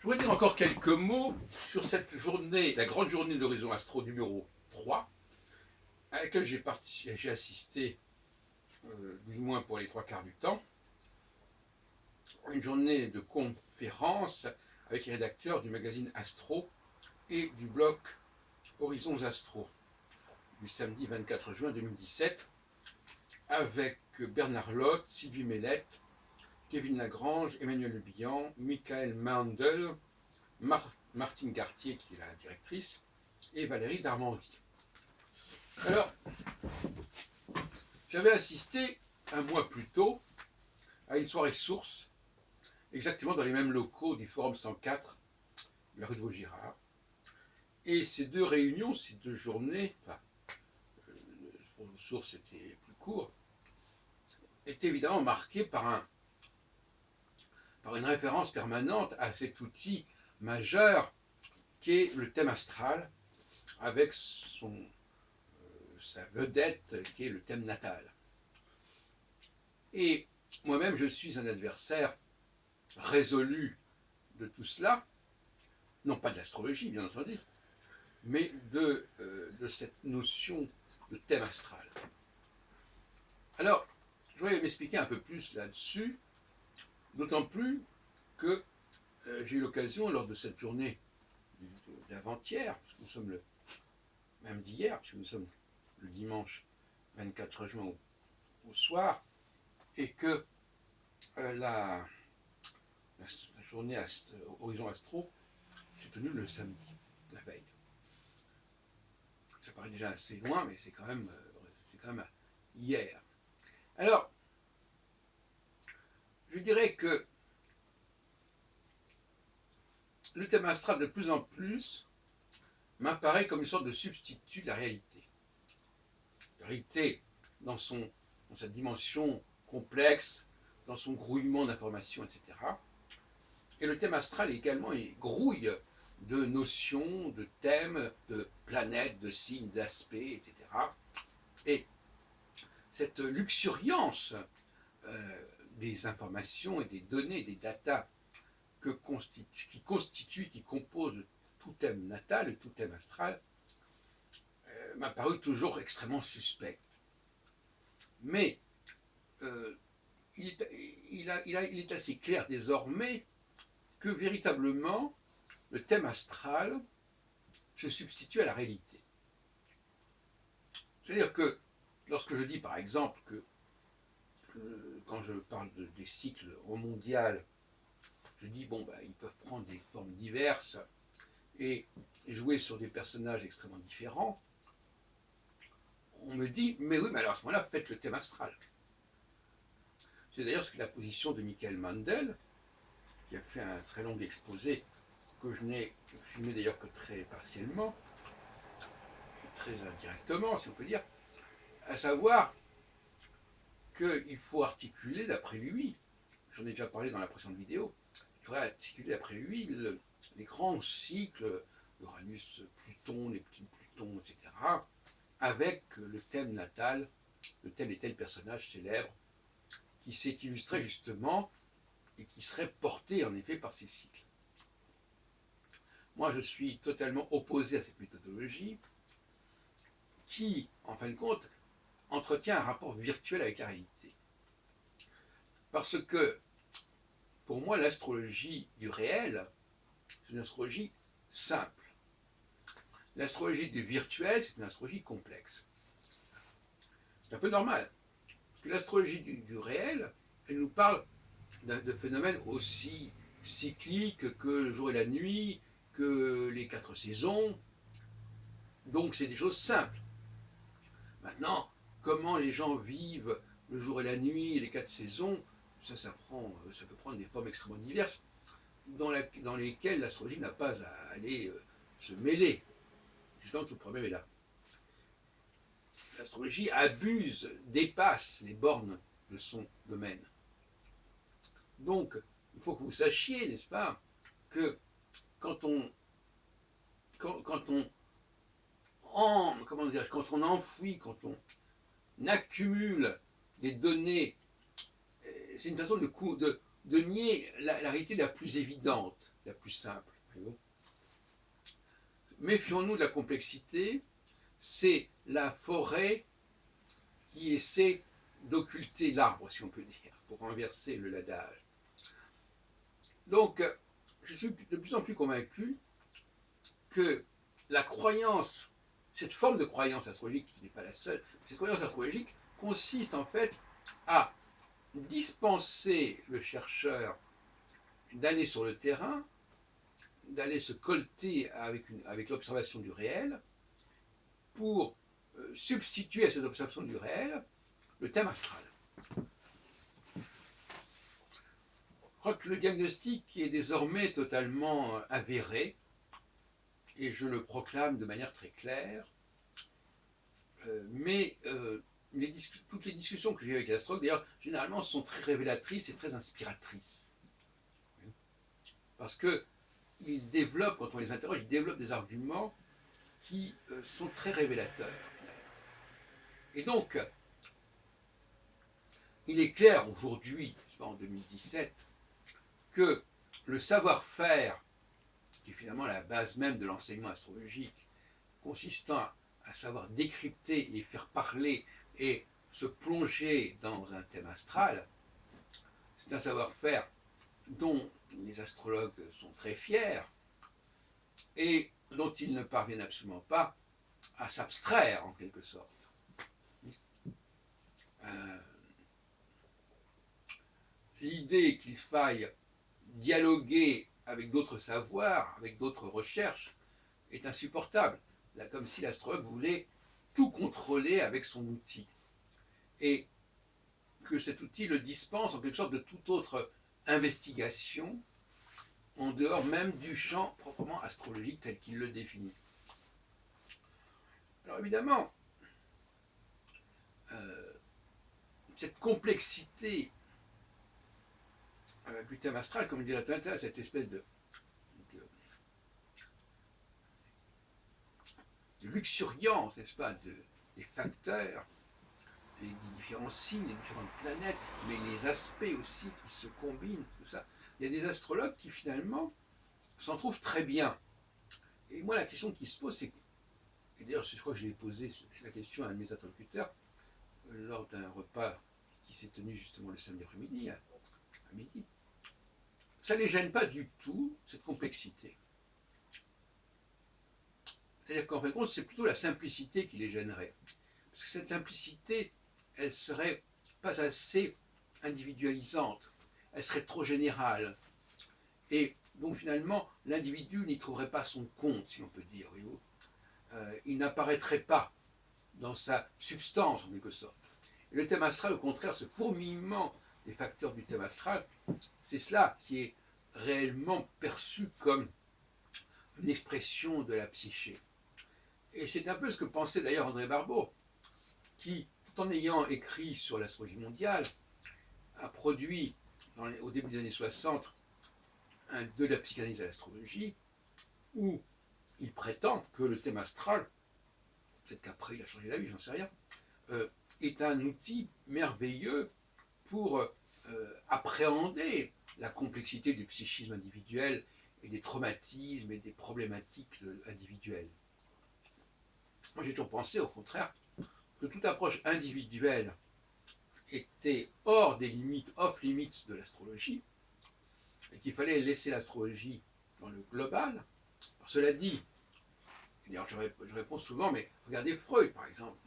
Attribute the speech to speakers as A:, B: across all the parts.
A: Je voudrais dire encore quelques mots sur cette journée, la grande journée d'Horizon Astro numéro 3, à laquelle j'ai assisté, du moins pour les trois quarts du temps. Une journée de conférence avec les rédacteurs du magazine Astro et du blog Horizons Astro, du samedi 24 juin 2017, avec Bernard Lotte, Sylvie Mellette, Kevin Lagrange, Emmanuel Le Bihan, Michael Mandel, Martine Gartier, qui est la directrice, et Valérie Darmandy. Alors, j'avais assisté un mois plus tôt à une soirée source, exactement dans les mêmes locaux du Forum 104 de la rue de Vaugirard. Et ces deux réunions, ces deux journées, enfin, pour le source c'était plus court, étaient évidemment marquées par une référence permanente à cet outil majeur qu'est le thème astral, avec sa vedette qui est le thème natal. Et moi-même, je suis un adversaire résolu de tout cela, non pas de l'astrologie, bien entendu, mais de cette notion de thème astral. Alors, je voudrais m'expliquer un peu plus là-dessus, d'autant plus que j'ai eu l'occasion, lors de cette journée d'avant-hier, parce que nous sommes même d'hier, puisque nous sommes le dimanche 24 juin au soir, et que la journée Horizon Astro s'est tenue le samedi, la veille. Ça paraît déjà assez loin, mais c'est quand même hier. Alors, je dirais que le thème astral, de plus en plus, m'apparaît comme une sorte de substitut de la réalité. La réalité, dans sa dimension complexe, dans son grouillement d'informations, etc. Et le thème astral également grouille de notions, de thèmes, de planètes, de signes, d'aspects, etc. Et cette luxuriance des informations et des données, des datas qui composent tout thème natal et tout thème astral, m'a paru toujours extrêmement suspect. Mais il est assez clair désormais que véritablement le thème astral se substitue à la réalité. C'est-à-dire que lorsque je dis par exemple que quand je parle des cycles au mondial, je dis bon, ils peuvent prendre des formes diverses et jouer sur des personnages extrêmement différents. On me dit, mais oui, mais alors à ce moment-là, faites le thème astral. C'est d'ailleurs ce que la position de Michael Mandel, qui a fait un très long exposé, que je n'ai filmé d'ailleurs que très partiellement, et très indirectement, si on peut dire, à savoir qu'il faut articuler, d'après lui, j'en ai déjà parlé dans la précédente vidéo, il faudrait articuler d'après lui les grands cycles, Uranus, Pluton, Neptune, Pluton, etc., avec le thème natal de tel et tel personnage célèbre qui s'est illustré justement et qui serait porté en effet par ces cycles. Moi, je suis totalement opposé à cette méthodologie qui, en fin de compte, entretient un rapport virtuel avec la réalité. Parce que, pour moi, l'astrologie du réel, c'est une astrologie simple. L'astrologie du virtuel, c'est une astrologie complexe. C'est un peu normal. Parce que l'astrologie du réel, elle nous parle de phénomènes aussi cycliques que le jour et la nuit, que les 4 saisons. Donc c'est des choses simples. Maintenant, comment les gens vivent le jour et la nuit et les 4 saisons, ça peut prendre des formes extrêmement diverses dans lesquelles l'astrologie n'a pas à aller se mêler. Justement, tout le problème est là. L'astrologie dépasse les bornes de son domaine. Donc, il faut que vous sachiez, n'est-ce pas, que quand on enfouit, quand on accumule des données, c'est une façon de nier la réalité la plus évidente. la plus simple. Méfions-nous de la complexité, c'est la forêt qui essaie d'occulter l'arbre, si on peut dire, pour renverser l'adage. Donc, je suis de plus en plus convaincu que la croyance, cette forme de croyance astrologique, qui n'est pas la seule, cette croyance astrologique consiste en fait à dispenser le chercheur d'aller sur le terrain, d'aller se colter avec l'observation du réel, pour substituer à cette observation du réel le thème astral. Je crois que le diagnostic est désormais totalement avéré, et je le proclame de manière très claire, mais toutes les discussions que j'ai eues avec l'astrologue, d'ailleurs, généralement, sont très révélatrices et très inspiratrices. Parce qu'ils développent, quand on les interroge, ils développent des arguments qui sont très révélateurs. Et donc, il est clair aujourd'hui, en 2017, que le savoir-faire, qui est finalement la base même de l'enseignement astrologique, consistant à savoir décrypter et faire parler et se plonger dans un thème astral, c'est un savoir-faire dont les astrologues sont très fiers et dont ils ne parviennent absolument pas à s'abstraire en quelque sorte. L'idée qu'il faille dialoguer avec d'autres savoirs, avec d'autres recherches, est insupportable. Là, comme si l'astrologue voulait tout contrôler avec son outil. Et que cet outil le dispense en quelque sorte de toute autre investigation, en dehors même du champ proprement astrologique tel qu'il le définit. Alors évidemment, cette complexité du thème astral, comme dirait Tintin, cette espèce de luxuriance, n'est-ce pas, des facteurs, les différents signes, les différentes planètes, mais les aspects aussi qui se combinent, tout ça. Il y a des astrologues qui finalement s'en trouvent très bien. Et moi, la question qui se pose, c'est, et d'ailleurs, je crois que j'ai posé la question à un de mes interlocuteurs lors d'un repas qui s'est tenu justement le samedi après-midi, à midi, ça ne les gêne pas du tout, cette complexité. C'est-à-dire qu'en fin de compte, c'est plutôt la simplicité qui les gênerait. Parce que cette simplicité, elle serait pas assez individualisante, elle serait trop générale. Et donc finalement, l'individu n'y trouverait pas son compte, si on peut dire. Il n'apparaîtrait pas dans sa substance, en quelque sorte. Et le thème astral, au contraire, ce fourmillement des facteurs du thème astral, c'est cela qui est réellement perçu comme une expression de la psyché. Et c'est un peu ce que pensait d'ailleurs André Barbeau, qui, tout en ayant écrit sur l'astrologie mondiale, a produit, au début des années 60, de la psychanalyse à l'astrologie, où il prétend que le thème astral, peut-être qu'après il a changé d'avis, j'en sais rien, est un outil merveilleux pour appréhender la complexité du psychisme individuel et des traumatismes et des problématiques individuelles. Moi j'ai toujours pensé, au contraire, que toute approche individuelle était hors des limites, off-limits de l'astrologie, et qu'il fallait laisser l'astrologie dans le global. Alors, cela dit, d'ailleurs je réponds souvent, mais regardez Freud par exemple,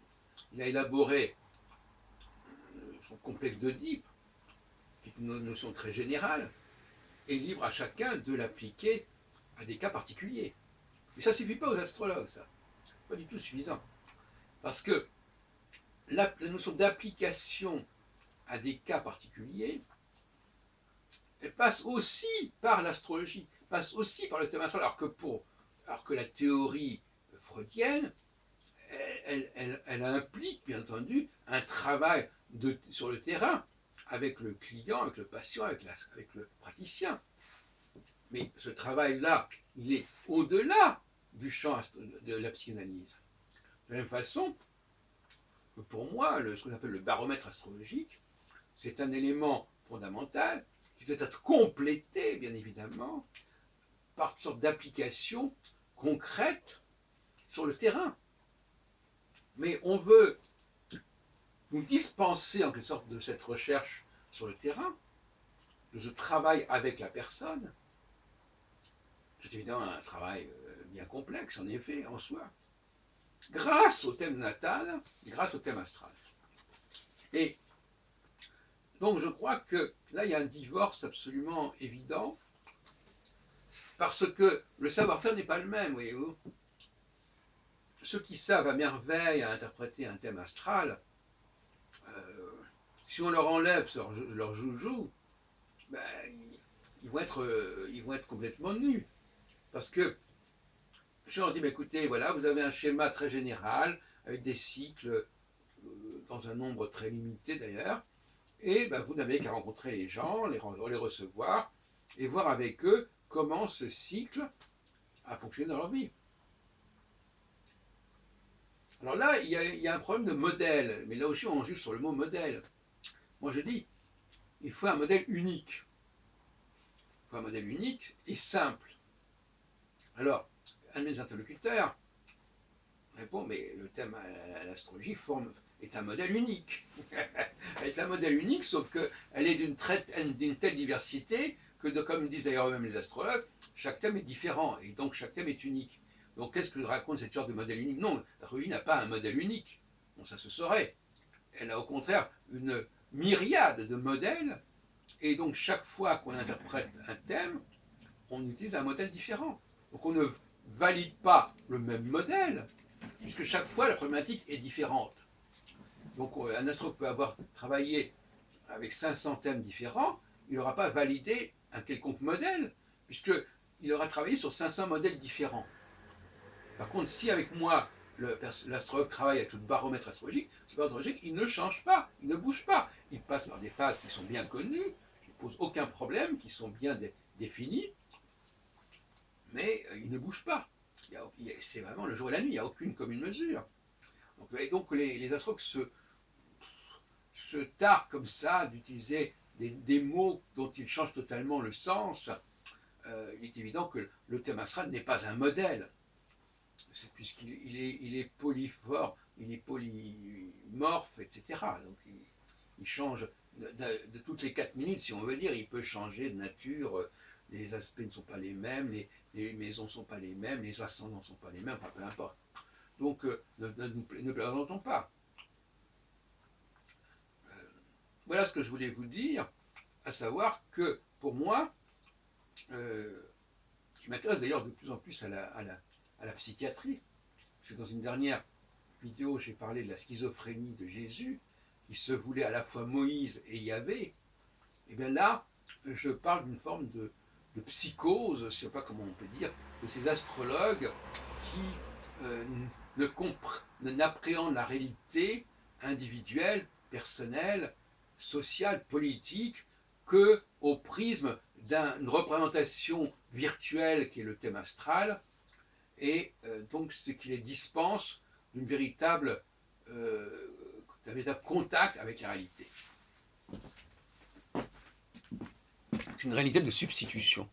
A: il a élaboré son complexe d'Oedipe, qui est une notion très générale, et libre à chacun de l'appliquer à des cas particuliers. Mais ça ne suffit pas aux astrologues, ça. Pas du tout suffisant. Parce que la notion d'application à des cas particuliers, elle passe aussi par l'astrologie, passe aussi par le thème astral, alors que la théorie freudienne, elle implique, bien entendu, un travail sur le terrain, avec le client, avec le patient, avec le praticien. Mais ce travail-là, il est au-delà du champ de la psychanalyse. De la même façon, pour moi, ce qu'on appelle le baromètre astrologique, c'est un élément fondamental qui doit être complété, bien évidemment, par toutes sortes d'applications concrètes sur le terrain. Mais on veut nous dispenser en quelque sorte de cette recherche sur le terrain, de ce travail avec la personne. C'est évidemment un travail bien complexe, en effet, en soi, grâce au thème natal, grâce au thème astral. Et donc je crois que là, il y a un divorce absolument évident, parce que le savoir-faire n'est pas le même, voyez-vous. Ceux qui savent à merveille à interpréter un thème astral, si on leur enlève leur joujou, ben, ils vont être complètement nus. Parce que je leur dis, ben, écoutez, voilà, vous avez un schéma très général, avec des cycles dans un nombre très limité d'ailleurs, et ben, vous n'avez qu'à rencontrer les gens, les recevoir, et voir avec eux comment ce cycle a fonctionné dans leur vie. Alors là, il y a un problème de modèle, mais là aussi on juge sur le mot modèle. Moi je dis, il faut un modèle unique. Il faut un modèle unique et simple. Alors, un de mes interlocuteurs répond, mais le thème à l'astrologie est un modèle unique. Elle est un modèle unique, sauf qu'elle est d'une telle diversité que, comme disent d'ailleurs eux-mêmes les astrologues, chaque thème est différent, et donc chaque thème est unique. Donc qu'est-ce que raconte cette sorte de modèle unique? Non, l'astrologie n'a pas un modèle unique. Bon, ça se saurait. Elle a au contraire une myriade de modèles, et donc chaque fois qu'on interprète un thème, on utilise un modèle différent. Donc on ne valide pas le même modèle, puisque chaque fois la problématique est différente. Donc un astrologue peut avoir travaillé avec 500 thèmes différents, il n'aura pas validé un quelconque modèle, puisqu'il aura travaillé sur 500 modèles différents. Par contre, si avec moi, l'astrologue travaille avec le baromètre astrologique, ce baromètre astrologique, il ne change pas, il ne bouge pas. Il passe par des phases qui sont bien connues, qui ne posent aucun problème, qui sont bien définies, mais il ne bouge pas. C'est vraiment le jour et la nuit, il n'y a aucune commune mesure. Donc les astrologues se targuent comme ça d'utiliser des mots dont ils changent totalement le sens. Il est évident que le thème astral n'est pas un modèle, puisqu'il est polyphore, il est polymorphe, etc. Donc il change de toutes les 4 minutes, si on veut dire, il peut changer de nature. Les aspects ne sont pas les mêmes, les maisons ne sont pas les mêmes, les ascendants ne sont pas les mêmes, enfin peu importe. Donc ne plaisantons pas. Voilà ce que je voulais vous dire, à savoir que pour moi, qui m'intéresse d'ailleurs de plus en plus à la psychiatrie, parce que dans une dernière vidéo, j'ai parlé de la schizophrénie de Jésus, qui se voulait à la fois Moïse et Yahvé, et bien là, je parle d'une forme de psychose, je ne sais pas comment on peut dire, de ces astrologues qui n'appréhendent la réalité individuelle, personnelle, sociale, politique, que au prisme d'une représentation virtuelle qui est le thème astral, et donc ce qui les dispense d'un véritable contact avec la réalité. C'est une réalité de substitution.